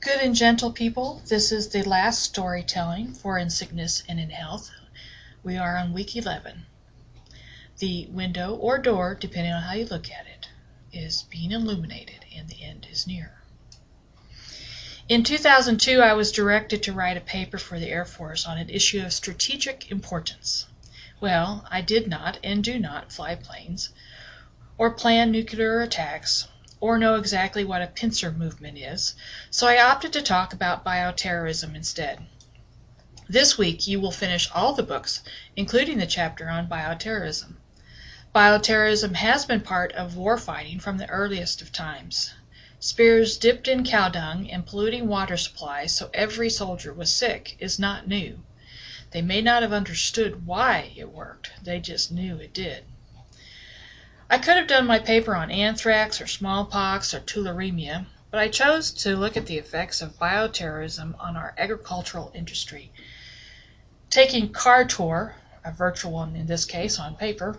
Good and gentle people, this is the last storytelling for In Sickness and in Health. We are on week 11. The window or door, depending on how you look at it, is being illuminated and the end is near. In 2002, I was directed to write a paper for the Air Force on an issue of strategic importance. Well, I did not and do not fly planes or plan nuclear attacks or know exactly what a pincer movement is, so I opted to talk about bioterrorism instead. This week you will finish all the books, including the chapter on bioterrorism. Bioterrorism has been part of warfighting from the earliest of times. Spears dipped in cow dung and polluting water supplies so every soldier was sick is not new. They may not have understood why it worked, they just knew it did. I could have done my paper on anthrax or smallpox or tularemia, but I chose to look at the effects of bioterrorism on our agricultural industry. Taking car tour, a virtual one in this case on paper,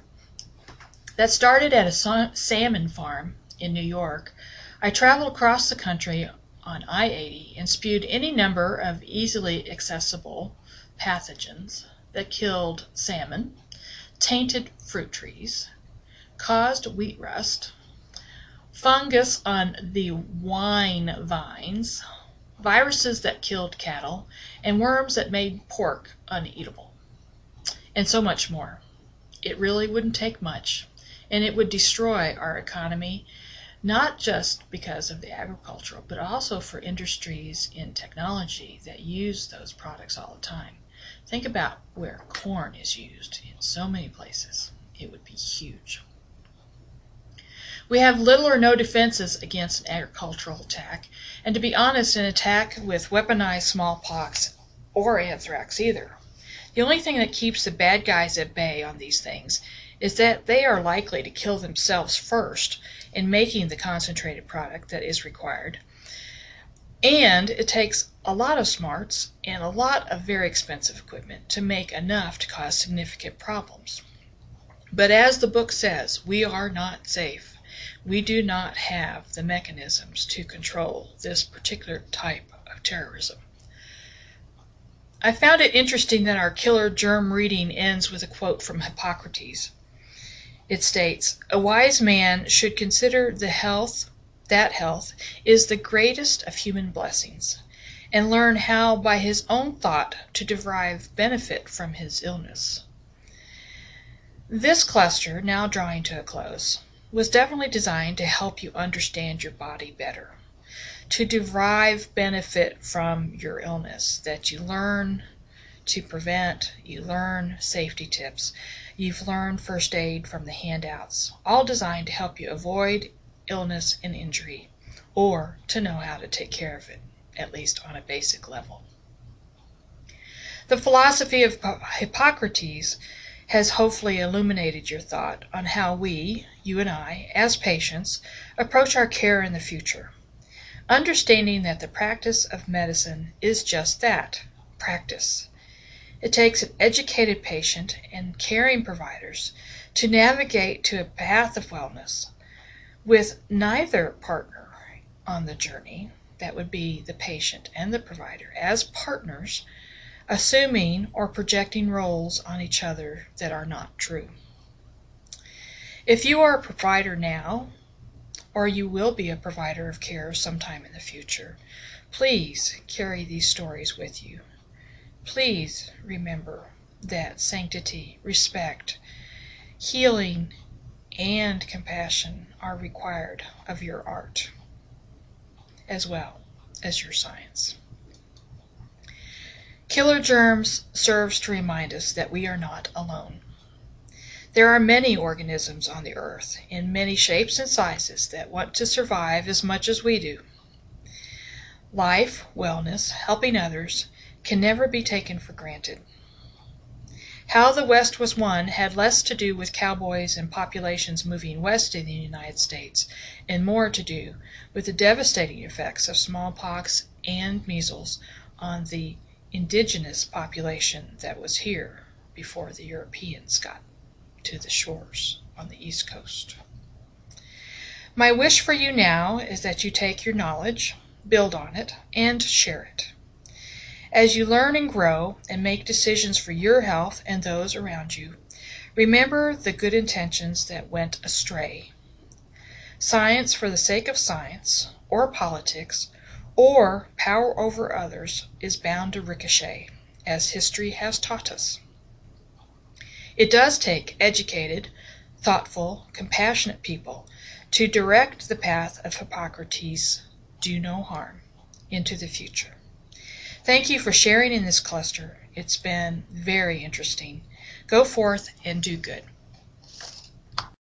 that started at a salmon farm in New York, I traveled across the country on I-80 and spewed any number of easily accessible pathogens that killed salmon, tainted fruit trees, caused wheat rust, fungus on the wine vines, viruses that killed cattle, and worms that made pork uneatable, and so much more. It really wouldn't take much, and it would destroy our economy, not just because of the agricultural, but also for industries in technology that use those products all the time. Think about where corn is used in so many places. It would be huge. We have little or no defenses against an agricultural attack, and to be honest, an attack with weaponized smallpox or anthrax either. The only thing that keeps the bad guys at bay on these things is that they are likely to kill themselves first in making the concentrated product that is required. And it takes a lot of smarts and a lot of very expensive equipment to make enough to cause significant problems. But as the book says, we are not safe. We do not have the mechanisms to control this particular type of terrorism. I found it interesting that our killer germ reading ends with a quote from Hippocrates. It states, "A wise man should consider that health is the greatest of human blessings, and learn how by his own thought to derive benefit from his illness." This cluster, now drawing to a close, was definitely designed to help you understand your body better, to derive benefit from your illness, that you learn to prevent, you learn safety tips, you've learned first aid from the handouts, all designed to help you avoid illness and injury, or to know how to take care of it, at least on a basic level. The philosophy of Hippocrates has hopefully illuminated your thought on how we, you and I, as patients, approach our care in the future, understanding that the practice of medicine is just that, practice. It takes an educated patient and caring providers to navigate to a path of wellness with neither partner on the journey, that would be the patient and the provider, as partners, assuming or projecting roles on each other that are not true. If you are a provider now, or you will be a provider of care sometime in the future, please carry these stories with you. Please remember that sanctity, respect, healing, and compassion are required of your art, as well as your science. Killer Germs serves to remind us that we are not alone. There are many organisms on the earth in many shapes and sizes that want to survive as much as we do. Life, wellness, helping others can never be taken for granted. How the West was won had less to do with cowboys and populations moving west in the United States and more to do with the devastating effects of smallpox and measles on the indigenous population that was here before the Europeans got to the shores on the East Coast. My wish for you now is that you take your knowledge, build on it, and share it. As you learn and grow and make decisions for your health and those around you, remember the good intentions that went astray. Science for the sake of science, or politics, or power over others is bound to ricochet, as history has taught us. It does take educated, thoughtful, compassionate people to direct the path of Hippocrates' do no harm into the future. Thank you for sharing in this cluster. It's been very interesting. Go forth and do good.